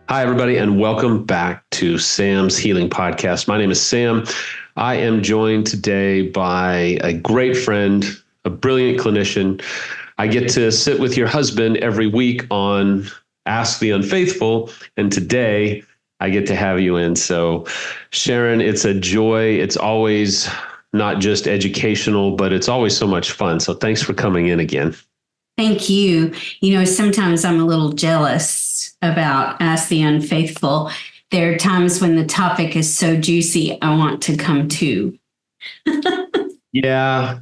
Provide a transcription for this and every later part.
Hi, everybody, and welcome back to Sam's Healing Podcast. My name is Sam. I am joined today by a great friend, a brilliant clinician. I get to sit with your husband every week on Ask the Unfaithful, and today I get to have you in. So, Sharon, it's a joy. It's always not just educational, but it's always so much fun. So thanks for coming in again. Thank you. Sometimes I'm a little jealous about Ask the Unfaithful. There are times when the topic is so juicy, I want to come too. Yeah,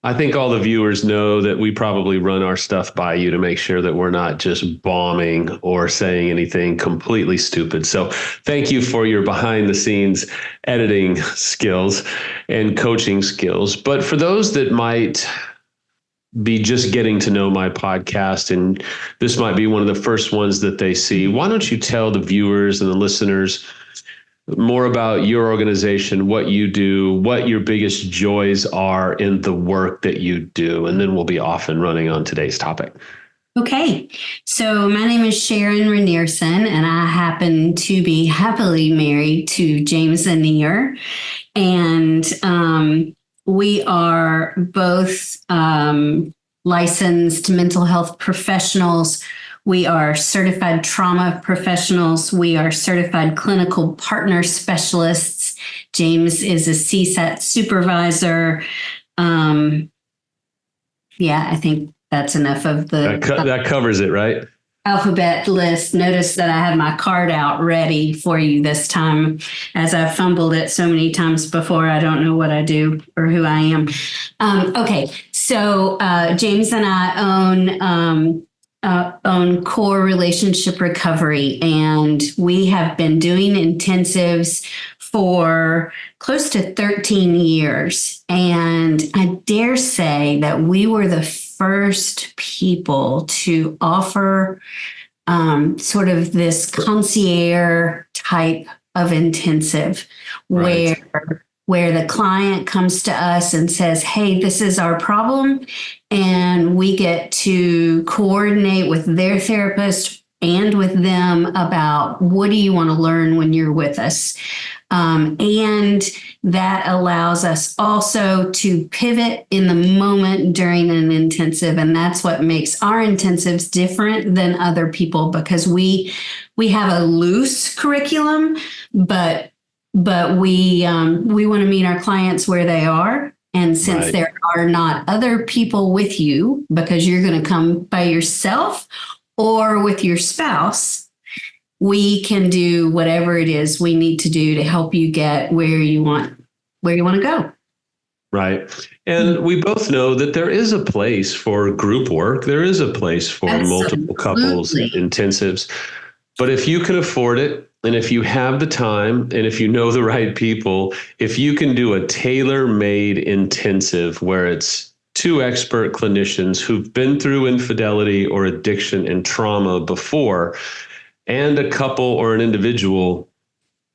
I think all the viewers know that we probably run our stuff by you to make sure that we're not just bombing or saying anything completely stupid. So thank you for your behind the scenes editing skills and coaching skills. But for those that might be just getting to know my podcast, and this might be one of the first ones that they see, why don't you tell the viewers and the listeners more about your organization, what you do, what your biggest joys are in the work that you do, and then we'll be off and running on today's topic. Okay, so my name is Sharon Rinearson, and I happen to be happily married to James Anier, and we are both licensed mental health professionals. We are certified trauma professionals. We are certified clinical partner specialists. James is a CSAT supervisor. I think that's enough of the... That covers it, right? Alphabet list. Notice that I had my card out ready for you this time, as I've fumbled it so many times before. I don't know what I do or who I am. Okay, so James and I own Core Relationship Recovery, and we have been doing intensives for close to 13 years. And I dare say that we were the first people to offer sort of this concierge type of intensive, right, where the client comes to us and says, hey, this is our problem. And we get to coordinate with their therapist and with them about what do you want to learn when you're with us. And that allows us also to pivot in the moment during an intensive. And that's what makes our intensives different than other people, because we have a loose curriculum, but we want to meet our clients where they are. And since right, there are not other people with you, because you're going to come by yourself or with your spouse, we can do whatever it is we need to do to help you get where you want to go. Right. And we both know that there is a place for group work. There is a place for multiple couples intensives. But if you can afford it, and if you have the time, and if you know the right people, if you can do a tailor-made intensive where it's two expert clinicians who've been through infidelity or addiction and trauma before, and a couple or an individual,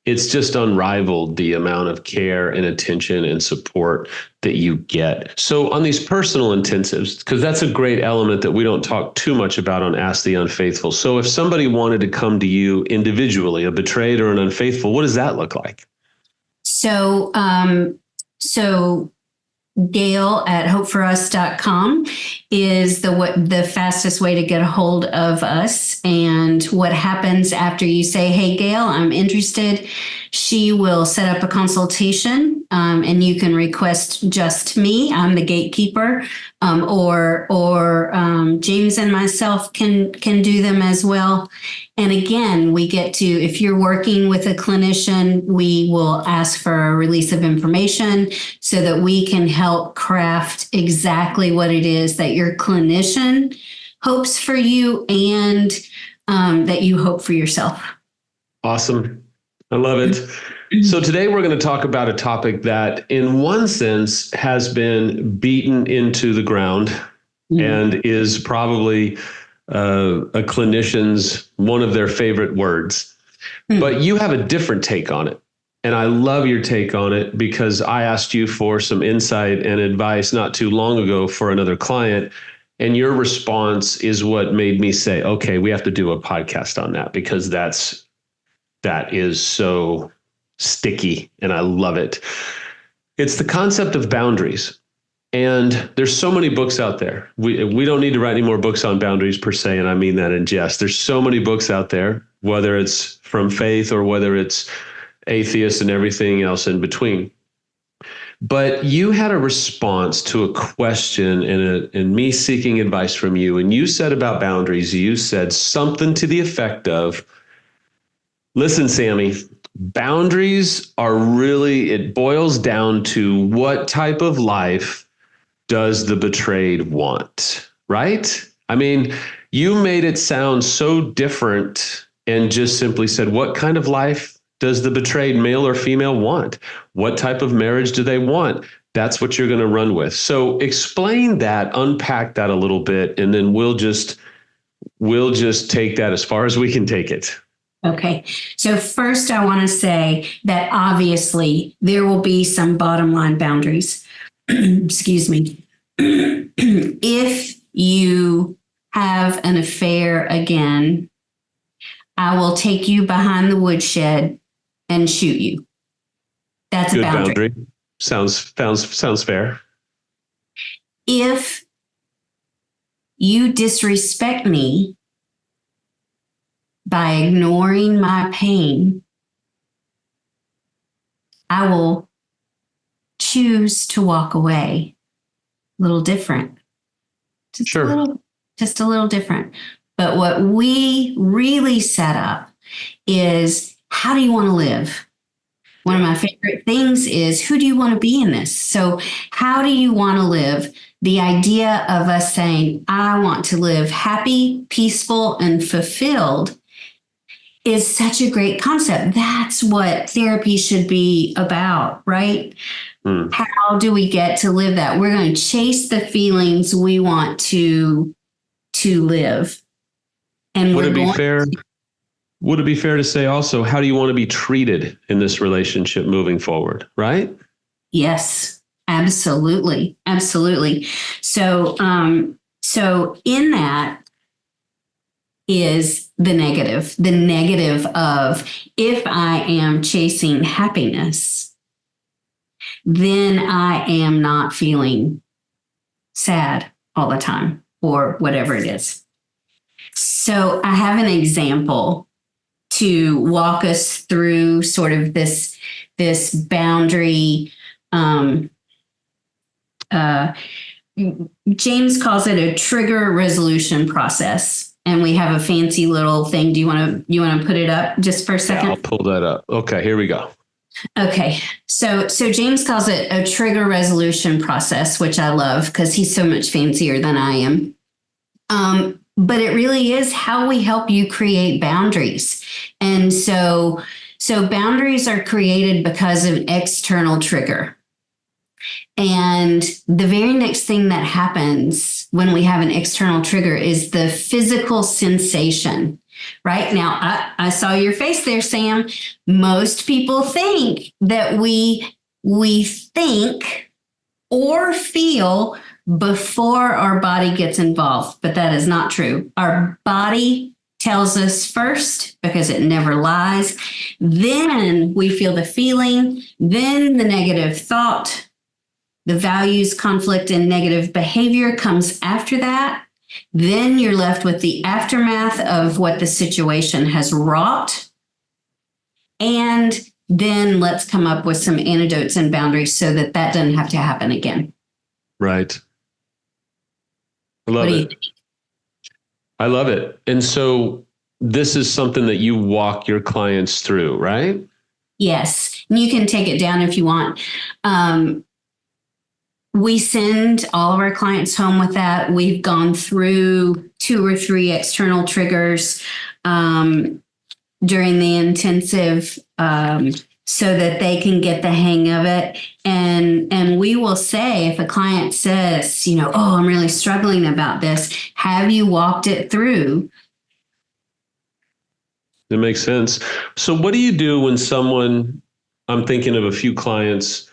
it's just unrivaled, the amount of care and attention and support that you get. So on these personal intensives, because that's a great element that we don't talk too much about on Ask the Unfaithful. So if somebody wanted to come to you individually, a betrayed or an unfaithful, what does that look like? So Gail at hopeforus.com is the fastest way to get a hold of us. And what happens after you say, hey, Gail, I'm interested, she will set up a consultation, and you can request just me. I'm the gatekeeper, or James and myself can do them as well. And again, we get to, if you're working with a clinician, we will ask for a release of information so that we can help craft exactly what it is that your clinician hopes for you and that you hope for yourself. Awesome. I love it. So today we're going to talk about a topic that in one sense has been beaten into the ground and is probably a clinician's one of their favorite words, but you have a different take on it. And I love your take on it because I asked you for some insight and advice not too long ago for another client. And your response is what made me say, okay, we have to do a podcast on that because that is so sticky and I love it. It's the concept of boundaries. And there's so many books out there. We don't need to write any more books on boundaries per se. And I mean that in jest. There's so many books out there, whether it's from faith or whether it's atheists and everything else in between. But you had a response to a question and me seeking advice from you. And you said about boundaries, you said something to the effect of, listen, Sammy, boundaries are really, it boils down to what type of life does the betrayed want, right? I mean, you made it sound so different and just simply said, what kind of life does the betrayed male or female want? What type of marriage do they want? That's what you're going to run with. So explain that, unpack that a little bit, and then we'll just take that as far as we can take it. Okay. So first I want to say that obviously there will be some bottom line boundaries. Excuse me. If you have an affair again, I will take you behind the woodshed and shoot you. That's good a boundary. Sounds fair. If you disrespect me by ignoring my pain, I will choose to walk away. A little different. Just a little different. But what we really set up is, how do you want to live? One of my favorite things is, who do you want to be in this? So how do you want to live? The idea of us saying, I want to live happy, peaceful, and fulfilled is such a great concept. That's what therapy should be about, right? How do we get to live that? We're going to chase the feelings we want to live. And would it be fair? Would it be fair to say also, how do you want to be treated in this relationship moving forward? Right? Yes, absolutely. Absolutely. So in that is the negative of, if I am chasing happiness, then I am not feeling sad all the time or whatever it is. So I have an example to walk us through sort of this boundary. James calls it a trigger resolution process, and we have a fancy little thing. Do you want to put it up just for a second? Yeah, I'll pull that up. Okay, here we go. Okay, so James calls it a trigger resolution process, which I love because he's so much fancier than I am. But it really is how we help you create boundaries. And so boundaries are created because of an external trigger. And the very next thing that happens when we have an external trigger is the physical sensation. Right now, I saw your face there, Sam. Most people think that we think or feel before our body gets involved, but that is not true. Our body tells us first because it never lies. Then we feel the feeling, then the negative thought, the values, conflict, and negative behavior comes after that. Then you're left with the aftermath of what the situation has wrought. And then let's come up with some antidotes and boundaries so that doesn't have to happen again. Right. I love it. I love it. And so this is something that you walk your clients through, right? Yes. And you can take it down if you want. We send all of our clients home with that. We've gone through 2 or 3 external triggers during the intensive so that they can get the hang of it. And we will say, if a client says, oh, I'm really struggling about this, have you walked it through? That makes sense. So what do you do when someone, I'm thinking of a few clients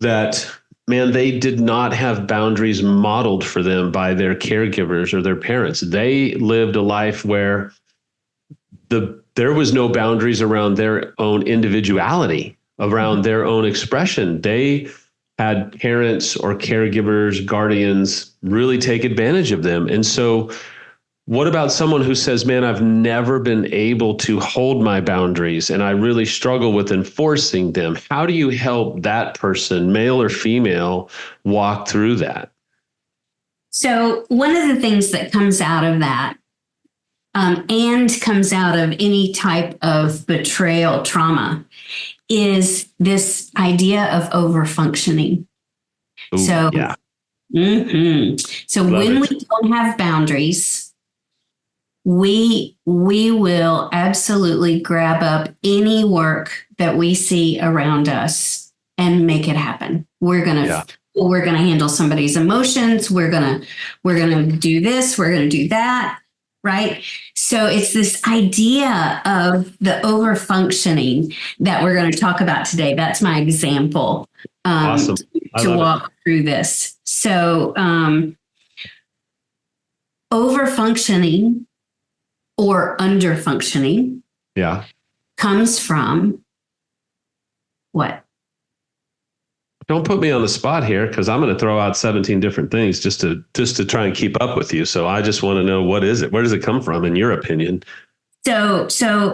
that, man, they did not have boundaries modeled for them by their caregivers or their parents. They lived a life where there was no boundaries around their own individuality, around their own expression. They had parents or caregivers, guardians really take advantage of them. And so what about someone who says, man, I've never been able to hold my boundaries and I really struggle with enforcing them? How do you help that person, male or female, walk through that? So one of the things that comes out of that and comes out of any type of betrayal trauma is this idea of overfunctioning. Ooh, so, yeah. So when we don't have boundaries, we will absolutely grab up any work that we see around us and make it happen. We're gonna handle somebody's emotions. We're gonna do this. We're gonna do that. Right. So it's this idea of the overfunctioning that we're going to talk about today. That's my example awesome. to walk through this. So overfunctioning or underfunctioning comes from what? Don't put me on the spot here, because I'm going to throw out 17 different things just to try and keep up with you. So I just want to know, what is it? Where does it come from, in your opinion? So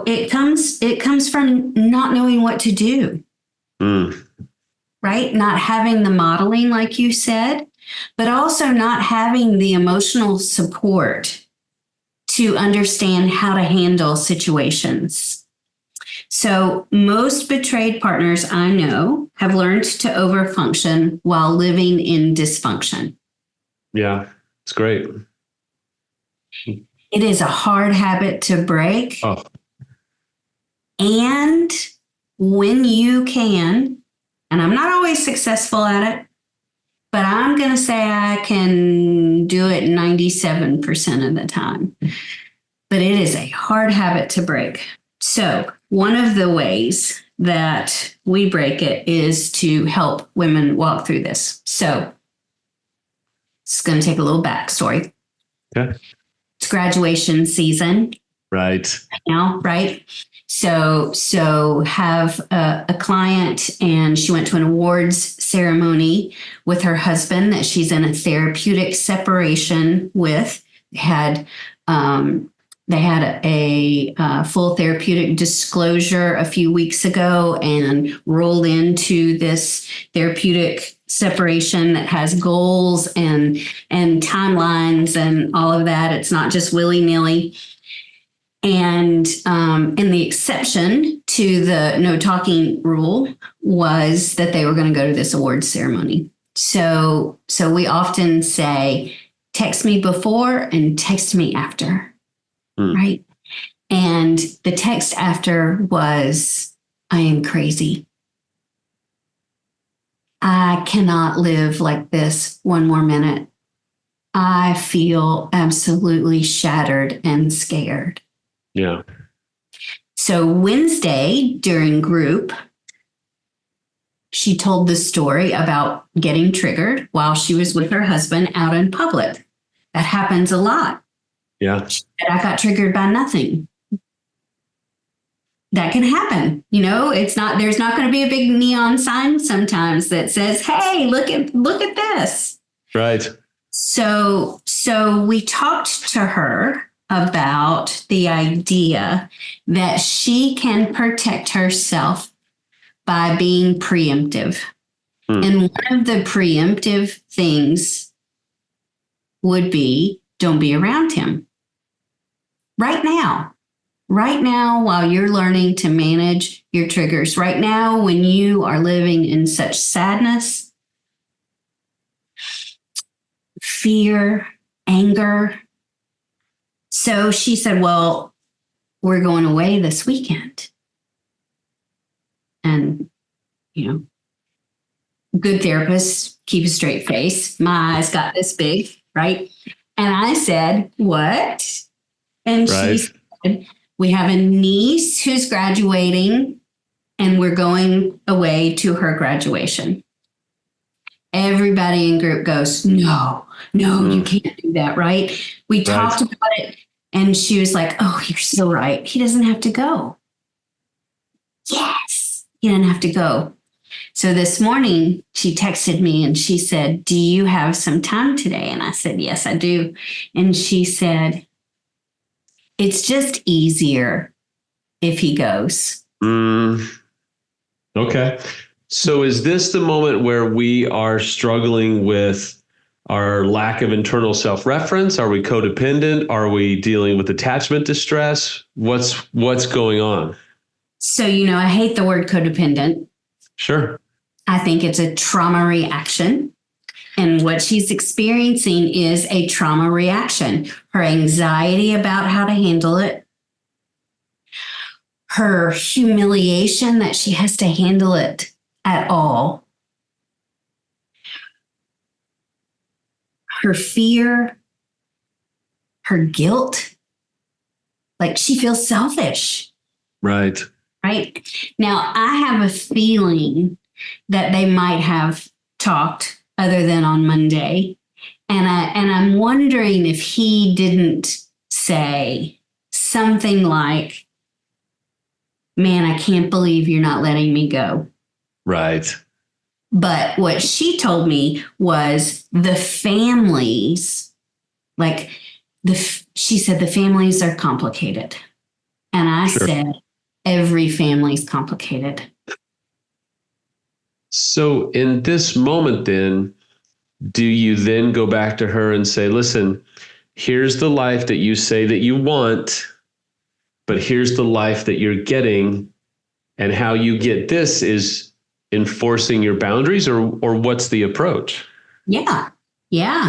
it comes from not knowing what to do, right? Not having the modeling, like you said, but also not having the emotional support to understand how to handle situations. So most betrayed partners I know have learned to overfunction while living in dysfunction. Yeah, it's great. It is a hard habit to break. Oh. And when you can, and I'm not always successful at it, but I'm going to say I can do it 97% of the time. But it is a hard habit to break. So one of the ways that we break it is to help women walk through this. So it's going to take a little backstory. Okay. It's graduation season. Right. Now, right? So have a client, and she went to an awards ceremony with her husband that she's in a therapeutic separation with. They had a full therapeutic disclosure a few weeks ago and rolled into this therapeutic separation that has goals and timelines and all of that. It's not just willy-nilly. And the exception to the no talking rule was that they were going to go to this awards ceremony. So we often say, text me before and text me after. Right. And the text after was, I am crazy. I cannot live like this one more minute. I feel absolutely shattered and scared. Yeah. So Wednesday during group, she told the story about getting triggered while she was with her husband out in public. That happens a lot. Yeah. And I got triggered by nothing. That can happen. There's not going to be a big neon sign sometimes that says, hey, look at this. Right. So we talked to her about the idea that she can protect herself by being preemptive. And one of the preemptive things would be, don't be around him. Right now, while you're learning to manage your triggers, right now, when you are living in such sadness, fear, anger. So she said, well, we're going away this weekend. And, good therapists keep a straight face. My eyes got this big, right? And I said, what? And she said, we have a niece who's graduating and we're going away to her graduation. Everybody in group goes, no, you can't do that, right? We talked about it, and she was like, oh, you're so right. He doesn't have to go. Yes, he doesn't have to go. So this morning, she texted me and she said, do you have some time today? And I said, yes, I do. And she said, it's just easier if he goes. Okay. So is this the moment where we are struggling with our lack of internal self-reference? Are we codependent? Are we dealing with attachment distress? What's going on? So, I hate the word codependent. Sure. I think it's a trauma reaction. And what she's experiencing is a trauma reaction. Her anxiety about how to handle it, her humiliation that she has to handle it at all, her fear, her guilt, like she feels selfish. Right. Right. Now, I have a feeling that they might have talked other than on Monday. And I'm wondering if he didn't say something like, man, I can't believe you're not letting me go. Right. But what she told me was the families, she said the families are complicated. And I said, every family's complicated. So in this moment, then, do you then go back to her and say, listen, here's the life that you say that you want, but here's the life that you're getting, and how you get this is enforcing your boundaries, or what's the approach? Yeah.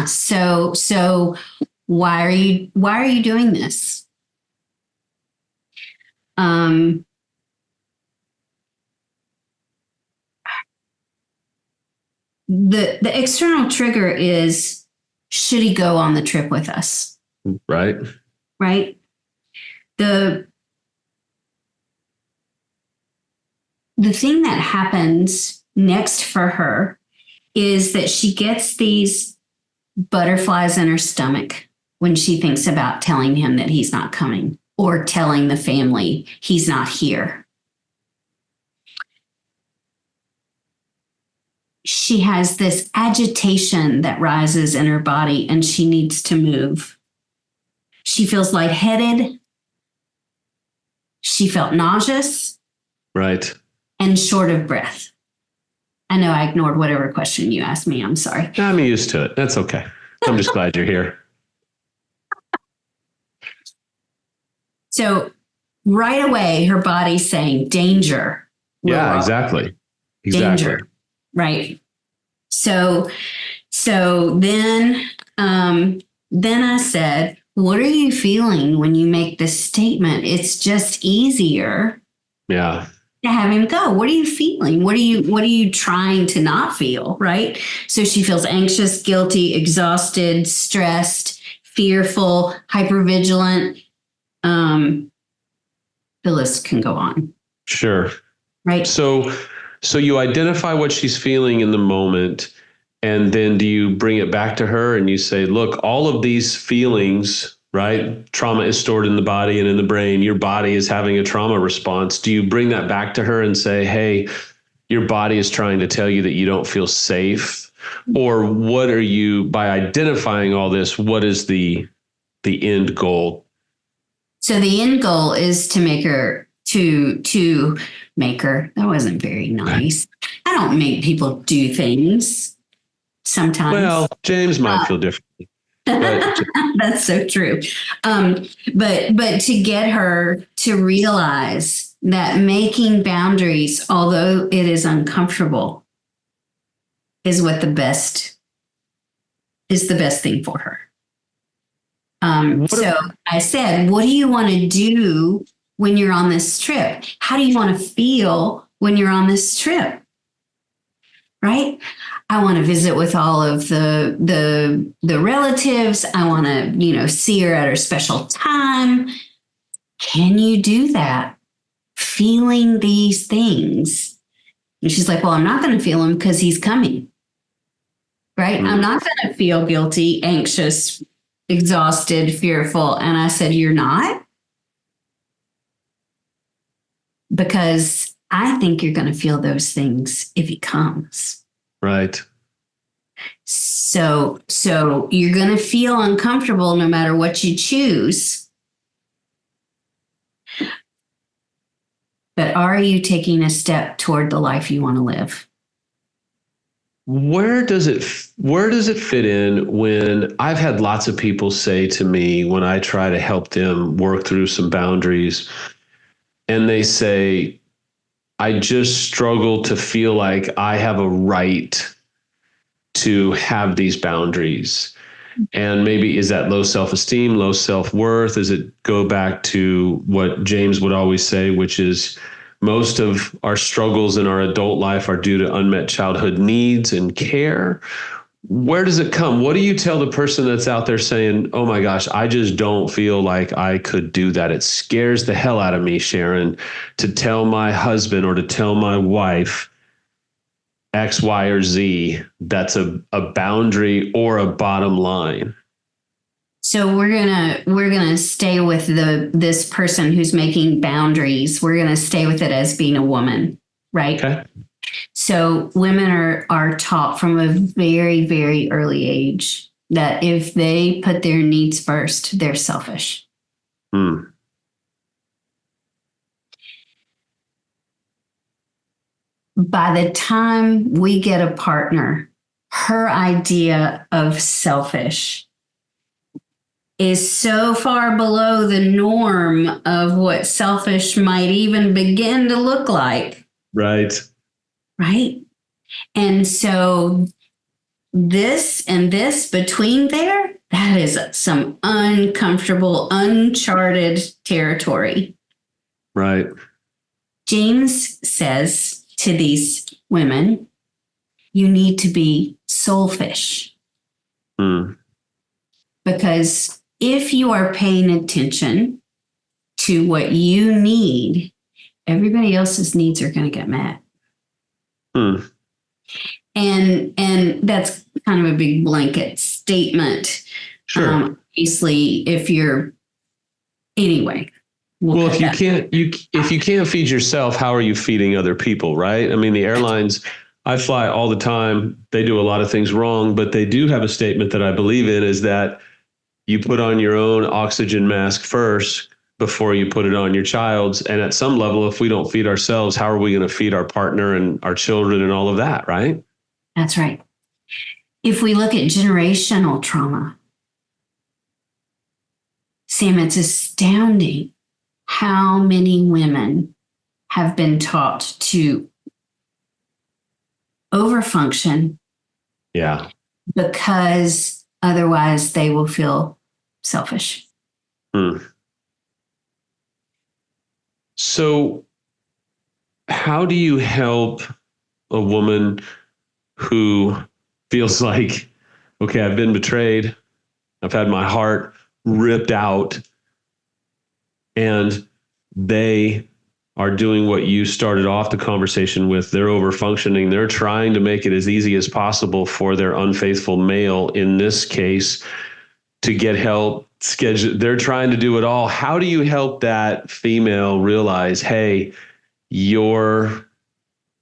So why are you doing this? The external trigger is, should he go on the trip with us? Right. The thing that happens next for her is that she gets these butterflies in her stomach when she thinks about telling him that he's not coming, or telling the family he's not here. She has this agitation that rises in her body, and she needs to move. She feels lightheaded. She felt nauseous. Right. And short of breath. I know I ignored whatever question you asked me. I'm sorry. I'm used to it. That's okay. I'm just glad you're here. So right away, her body's saying danger. Yeah, exactly. Danger. Right. So then I said, what are you feeling when you make this statement? It's just easier. Yeah. To have him go. What are you feeling? What are you trying to not feel? Right. So she feels anxious, guilty, exhausted, stressed, fearful, hypervigilant. The list can go on. Sure. Right. So you identify what she's feeling in the moment, and then do you bring it back to her and you say, look, all of these feelings, right? Trauma is stored in the body and in the brain. Your body is having a trauma response. Do you bring that back to her and say, hey, your body is trying to tell you that you don't feel safe? Or what are you, by identifying all this, what is the end goal? So the end goal is to make her, to make her, that wasn't very nice. I don't make people do things sometimes. Well, James might feel differently. That's so true. But to get her to realize that making boundaries, although it is uncomfortable, is the best thing for her. So I said, what do you want to do when you're on this trip? How do you want to feel when you're on this trip? Right? I want to visit with all of the relatives. I want to, see her at her special time. Can you do that? feeling these things. And she's like, well, I'm not going to feel them because he's coming. Right? I'm not going to feel guilty, anxious, exhausted, fearful. And I said, you're not? Because I think you're going to feel those things if he comes. Right. So you're going to feel uncomfortable no matter what you choose. But are you taking a step toward the life you want to live? Where does it fit in when I've had lots of people say to me when I try to help them work through some boundaries, and they say, I just struggle to feel like I have a right to have these boundaries. And maybe is that low self-esteem, low self-worth? Does it go back to what James would always say, which is most of our struggles in our adult life are due to unmet childhood needs and care? Where does it come? What do you tell the person that's out there saying, oh my gosh, I just don't feel like I could do that. It scares the hell out of me, Sharon, to tell my husband or to tell my wife X, Y, or Z, that's a boundary or a bottom line. So we're gonna stay with this person who's making boundaries. We're gonna stay with it as being a woman, right? Okay. So women are taught from a very, very early age that if they put their needs first, they're selfish. By the time we get a partner, her idea of selfish is so far below the norm of what selfish might even begin to look like. Right. Right. And so this and this between there, that is some uncomfortable, uncharted territory. Right. James says to these women, you need to be soulfish. Because if you are paying attention to what you need, everybody else's needs are going to get met. And that's kind of a big blanket statement. Sure. Obviously, if you're anyway. Well, if you can't feed yourself, how are you feeding other people, right? I mean, the airlines, I fly all the time. They do a lot of things wrong, but they do have a statement that I believe in, is that you put on your own oxygen mask first before you put it on your child's. And at some level, if we don't feed ourselves, how are we going to feed our partner and our children and all of that, right? That's right. If we look at generational trauma, Sam, it's astounding how many women have been taught to overfunction. Yeah. Because otherwise they will feel selfish. So how do you help a woman who feels like, okay, I've been betrayed, I've had my heart ripped out, and they are doing what you started off the conversation with? They're overfunctioning. They're trying to make it as easy as possible for their unfaithful male, in this case, to get help, schedule. They're trying to do it all. How do you help that female realize, hey, you're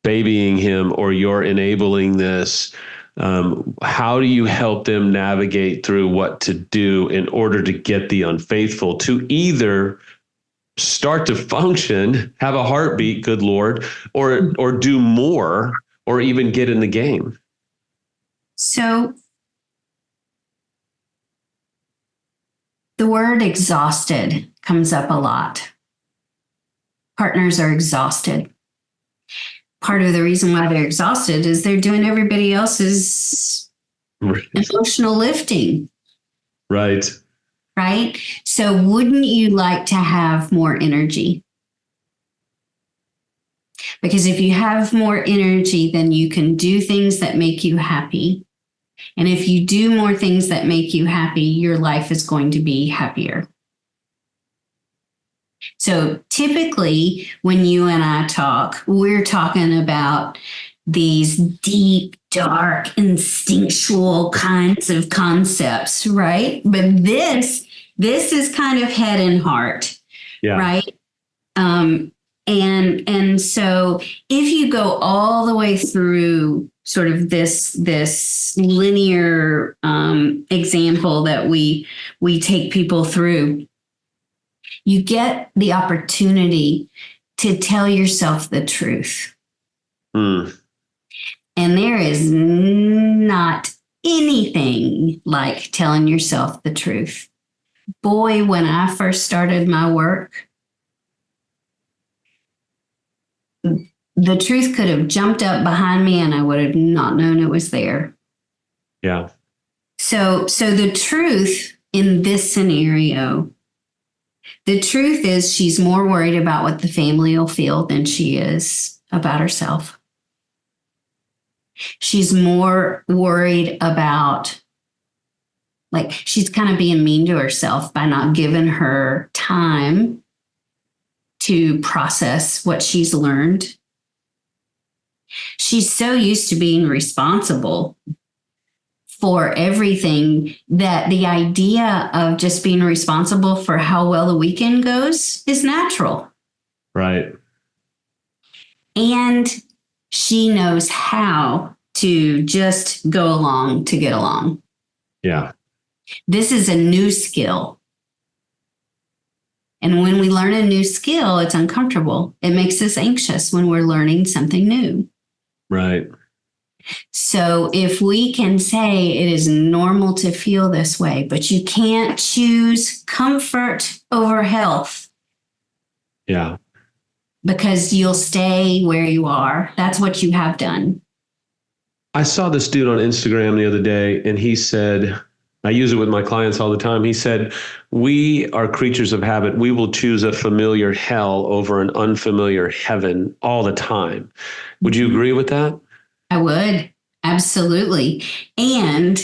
babying him or you're enabling this? How do you help them navigate through what to do in order to get the unfaithful to either start to function, have a heartbeat, good Lord, or do more, or even get in the game? So the word exhausted comes up a lot. Partners are exhausted. Part of the reason why they're exhausted is they're doing everybody else's emotional lifting. Right. Right? So wouldn't you like to have more energy? Because if you have more energy, then you can do things that make you happy. And if you do more things that make you happy, your life is going to be happier. So typically, when you and I talk, we're talking about these deep, dark, instinctual kinds of concepts, right? But this is kind of head and heart, right? And so if you go all the way through sort of this linear example that we take people through, you get the opportunity to tell yourself the truth. And there is not anything like telling yourself the truth. Boy, when I first started my work, the truth could have jumped up behind me and I would have not known it was there. Yeah. So the truth in this scenario, the truth is she's more worried about what the family will feel than she is about herself. She's more worried about, like, she's kind of being mean to herself by not giving her time to process what she's learned. She's so used to being responsible for everything that the idea of just being responsible for how well the weekend goes is natural. Right. And she knows how to just go along to get along. Yeah. This is a new skill. And when we learn a new skill, it's uncomfortable. It makes us anxious when we're learning something new. Right. So if we can say it is normal to feel this way, but you can't choose comfort over health. Yeah. Because you'll stay where you are. That's what you have done. I saw this dude on Instagram the other day, and he said, I use it with my clients all the time. He said, we are creatures of habit. We will choose a familiar hell over an unfamiliar heaven all the time. Would you agree with that? I would. Absolutely. And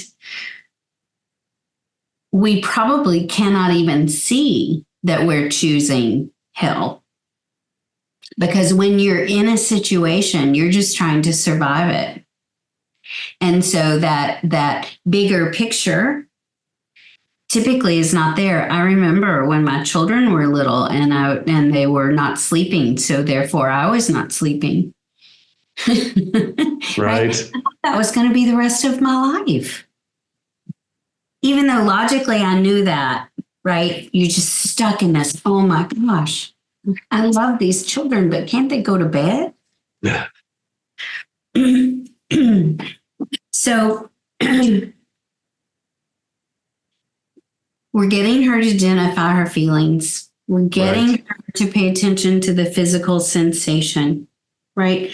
we probably cannot even see that we're choosing hell. Because when you're in a situation, you're just trying to survive it. And so that bigger picture typically is not there. I remember when my children were little and they were not sleeping, so therefore I was not sleeping. Right. That was going to be the rest of my life. Even though logically I knew that, right? You're just stuck in this, oh my gosh, I love these children, but can't they go to bed? Yeah. So we're getting her to identify her feelings. We're getting her to pay attention to the physical sensation, right?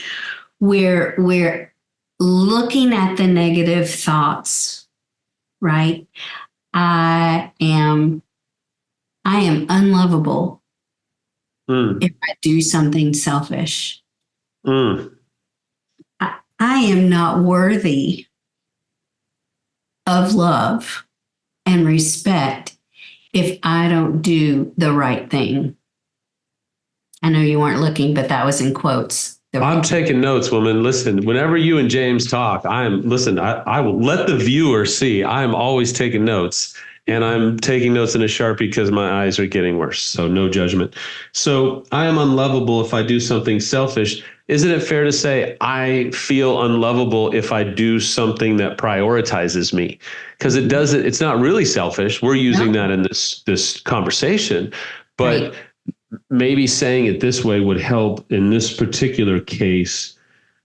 We're looking at the negative thoughts, right? I am unlovable if I do something selfish. I am not worthy of love and respect if I don't do the right thing. I know you weren't looking, but that was in quotes. I'm taking notes, woman. Listen, whenever you and James talk, I will let the viewer see I'm always taking notes, and I'm taking notes in a Sharpie because my eyes are getting worse. So no judgment. So I am unlovable if I do something selfish. Isn't it fair to say I feel unlovable if I do something that prioritizes me? Because it's not really selfish. We're using that in this conversation, but maybe saying it this way would help in this particular case.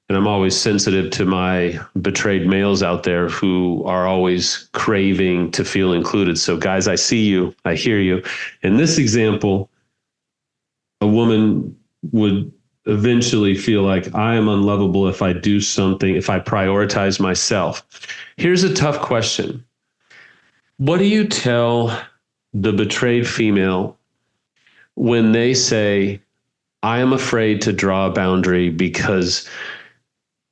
And I'm always sensitive to my betrayed males out there who are always craving to feel included. So guys, I see you, I hear you. In this example, a woman would eventually feel like I am unlovable if I do something, if I prioritize myself. Here's a tough question. What do you tell the betrayed female when they say, I am afraid to draw a boundary because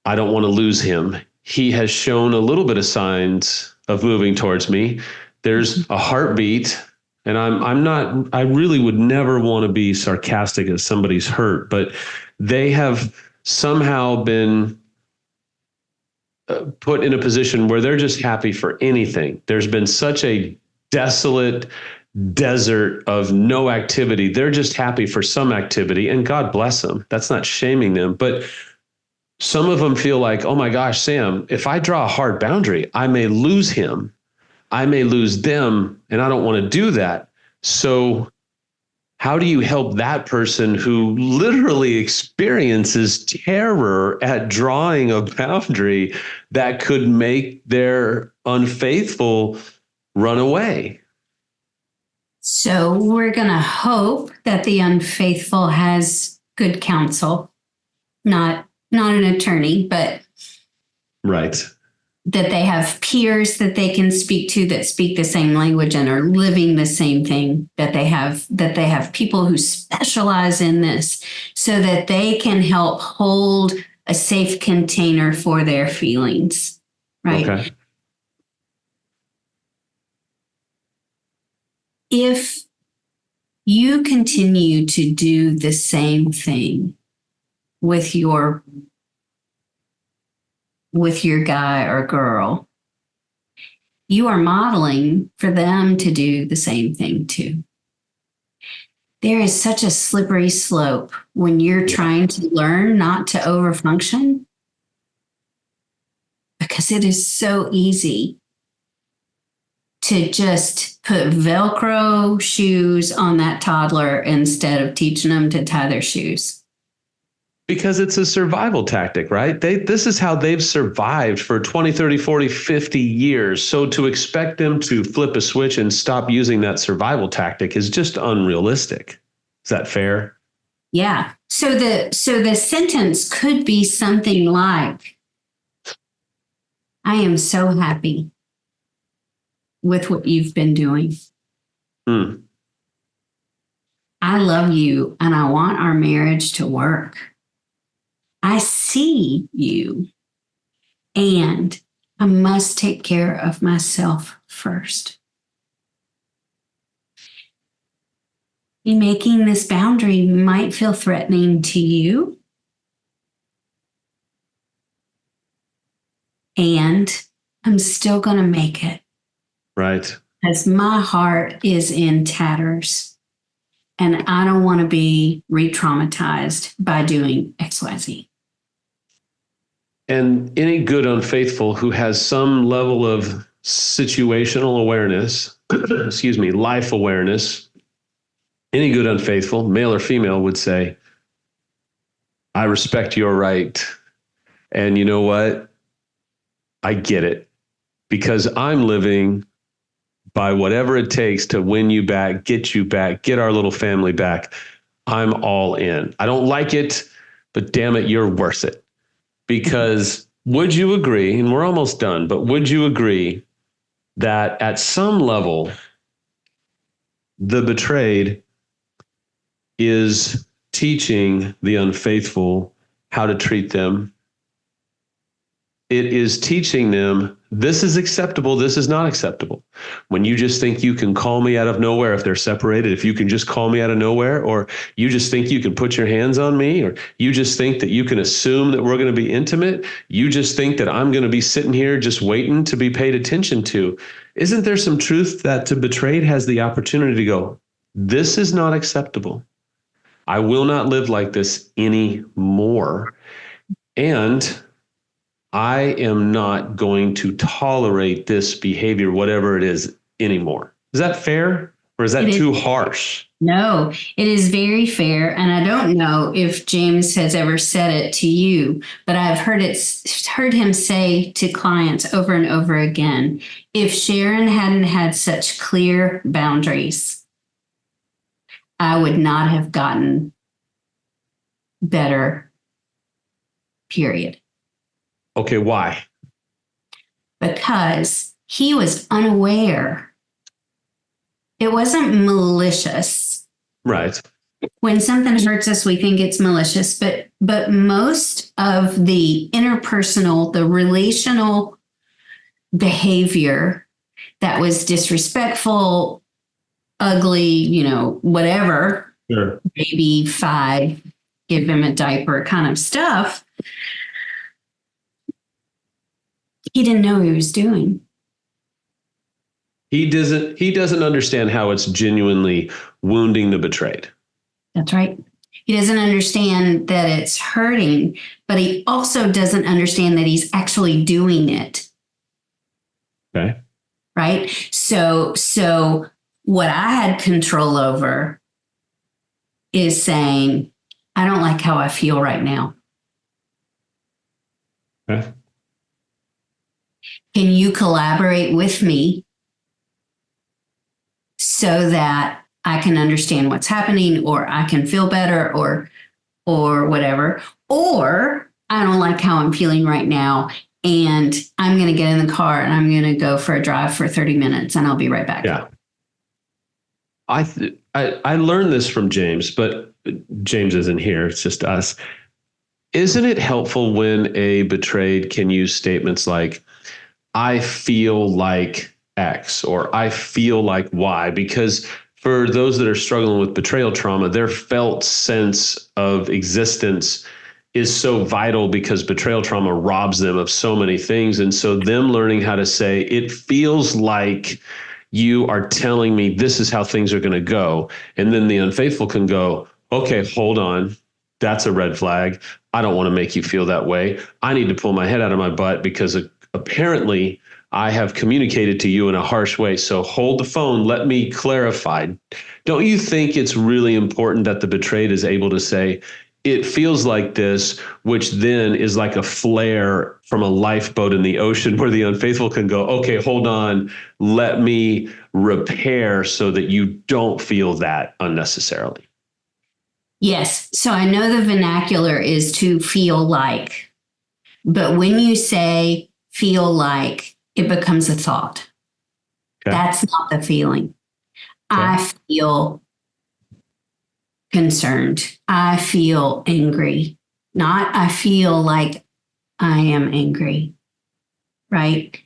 I don't want to lose him? He has shown a little bit of signs of moving towards me. There's a heartbeat And I'm not, I really would never want to be sarcastic as somebody's hurt, but they have somehow been put in a position where they're just happy for anything. There's been such a desolate desert of no activity. They're just happy for some activity, and God bless them. That's not shaming them. But some of them feel like, oh my gosh, Sam, if I draw a hard boundary, I may lose him. I may lose them, and I don't want to do that. So how do you help that person who literally experiences terror at drawing a boundary that could make their unfaithful run away? So we're going to hope that the unfaithful has good counsel, not an attorney, but right, that they have peers that they can speak to that speak the same language and are living the same thing, that they have people who specialize in this so that they can help hold a safe container for their feelings, right? Okay. If you continue to do the same thing with your guy or girl, you are modeling for them to do the same thing too. There is such a slippery slope when you're trying to learn not to overfunction, because it is so easy to just put Velcro shoes on that toddler instead of teaching them to tie their shoes. Because it's a survival tactic, right? This is how they've survived for 20, 30, 40, 50 years. So to expect them to flip a switch and stop using that survival tactic is just unrealistic. Is that fair? Yeah. So the sentence could be something like, I am so happy with what you've been doing. I love you and I want our marriage to work. I see you and I must take care of myself first. Making this boundary might feel threatening to you. And I'm still going to make it. Right. As my heart is in tatters and I don't want to be re-traumatized by doing XYZ. And any good unfaithful who has some level of situational awareness, life awareness, any good unfaithful, male or female, would say, I respect your right. And you know what? I get it, because I'm living by whatever it takes to win you back, get our little family back. I'm all in. I don't like it, but damn it, you're worth it. Because would you agree, and we're almost done, but would you agree that at some level, the betrayed is teaching the unfaithful how to treat them? It is teaching them, this is acceptable, this is not acceptable. When you just think you can call me out of nowhere if they're separated, if you can just call me out of nowhere, or you just think you can put your hands on me, or you just think that you can assume that we're going to be intimate, you just think that I'm going to be sitting here just waiting to be paid attention to. Isn't there some truth that the betrayed has the opportunity to go, this is not acceptable. I will not live like this anymore. And I am not going to tolerate this behavior, whatever it is, anymore. Is that fair, or is that too harsh? No, it is very fair. And I don't know if James has ever said it to you, but I've heard him say to clients over and over again, if Sharon hadn't had such clear boundaries, I would not have gotten better, period. Okay, why? Because he was unaware. It wasn't malicious. Right. When something hurts us, we think it's malicious, but most of the interpersonal, the relational behavior that was disrespectful, ugly, whatever, Sure. maybe 5, give him a diaper kind of stuff. He didn't know what he was doing. He doesn't understand how it's genuinely wounding the betrayed. That's right. He doesn't understand that it's hurting, but he also doesn't understand that he's actually doing it. Okay. Right? So what I had control over is saying, I don't like how I feel right now. Okay. Can you collaborate with me so that I can understand what's happening, or I can feel better, or whatever? Or I don't like how I'm feeling right now, and I'm going to get in the car and I'm going to go for a drive for 30 minutes and I'll be right back. Yeah. I learned this from James, but James isn't here. It's just us. Isn't it helpful when a betrayed can use statements like, I feel like X or I feel like Y? Because for those that are struggling with betrayal trauma, their felt sense of existence is so vital because betrayal trauma robs them of so many things. And so them learning how to say, it feels like you are telling me this is how things are going to go. And then the unfaithful can go, okay, hold on. That's a red flag. I don't want to make you feel that way. I need to pull my head out of my butt because apparently I have communicated to you in a harsh way. So hold the phone. Let me clarify. Don't you think it's really important that the betrayed is able to say, it feels like this, which then is like a flare from a lifeboat in the ocean where the unfaithful can go, okay, hold on, let me repair so that you don't feel that unnecessarily. Yes. So I know the vernacular is to feel like, but when you say feel like, it becomes a thought. Okay. That's not the feeling. Okay. I feel concerned. I feel angry. Not I feel like I am angry, right?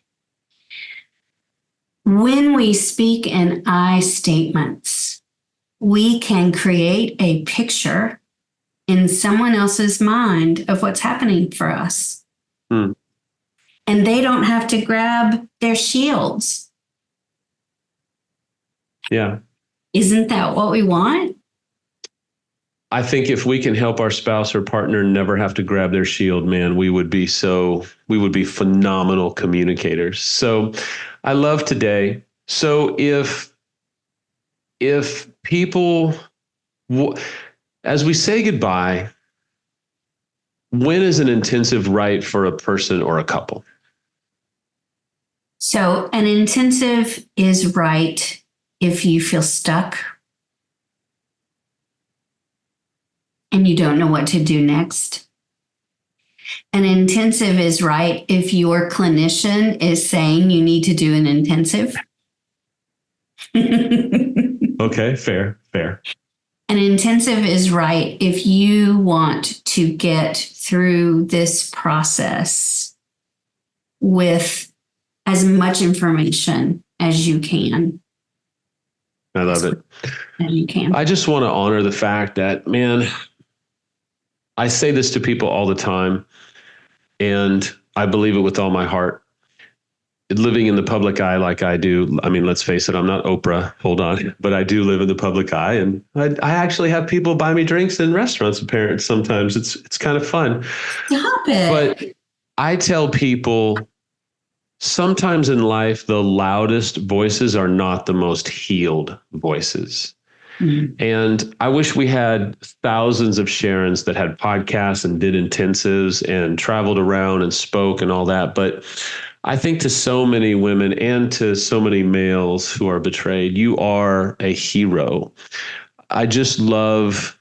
When we speak in I statements, we can create a picture in someone else's mind of what's happening for us. And they don't have to grab their shields. Yeah. Isn't that what we want? I think if we can help our spouse or partner never have to grab their shield, man, we would be phenomenal communicators. So I love today. So if people, as we say goodbye, when is an intensive right for a person or a couple? So an intensive is right if you feel stuck and you don't know what to do next. An intensive is right if your clinician is saying you need to do an intensive. Okay, fair. An intensive is right if you want to get through this process with as much information as you can. I love it. As you can. I just want to honor the fact that, man, I say this to people all the time, and I believe it with all my heart. Living in the public eye like I do, I mean, let's face it, I'm not Oprah, hold on, but I do live in the public eye, and I actually have people buy me drinks in restaurants, apparently, sometimes. It's kind of fun. Stop it. But I tell people, sometimes in life, the loudest voices are not the most healed voices. And I wish we had thousands of Sharons that had podcasts and did intensives and traveled around and spoke and all that. But I think to so many women and to so many males who are betrayed, you are a hero. I love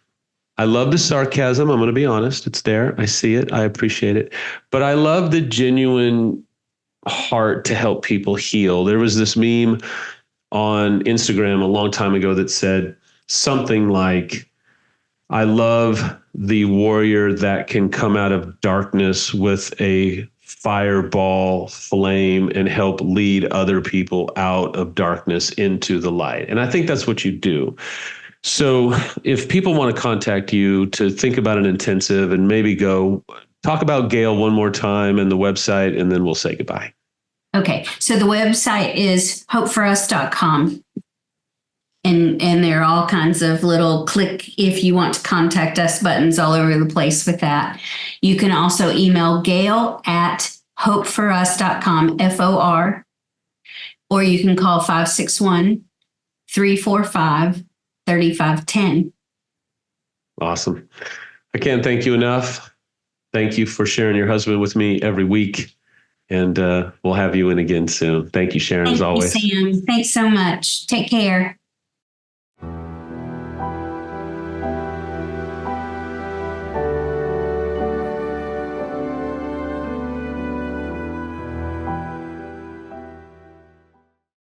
the sarcasm. I'm going to be honest. It's there. I see it. I appreciate it. But I love the genuine heart to help people heal. There was this meme on Instagram a long time ago that said something like, I love the warrior that can come out of darkness with a fireball flame and help lead other people out of darkness into the light. And I think that's what you do. So if people want to contact you to think about an intensive and maybe go talk about Gail one more time and the website, and then we'll say goodbye. Okay. So the website is hopeforus.com. And there are all kinds of little click if you want to contact us buttons all over the place with that. You can also email Gail at hopeforus.com, FOR, or you can call 561-345-3510. Awesome. I can't thank you enough. Thank you for sharing your husband with me every week. And we'll have you in again soon. Thank you, Sharon, as always. Thank you, Sam. Thanks so much. Take care.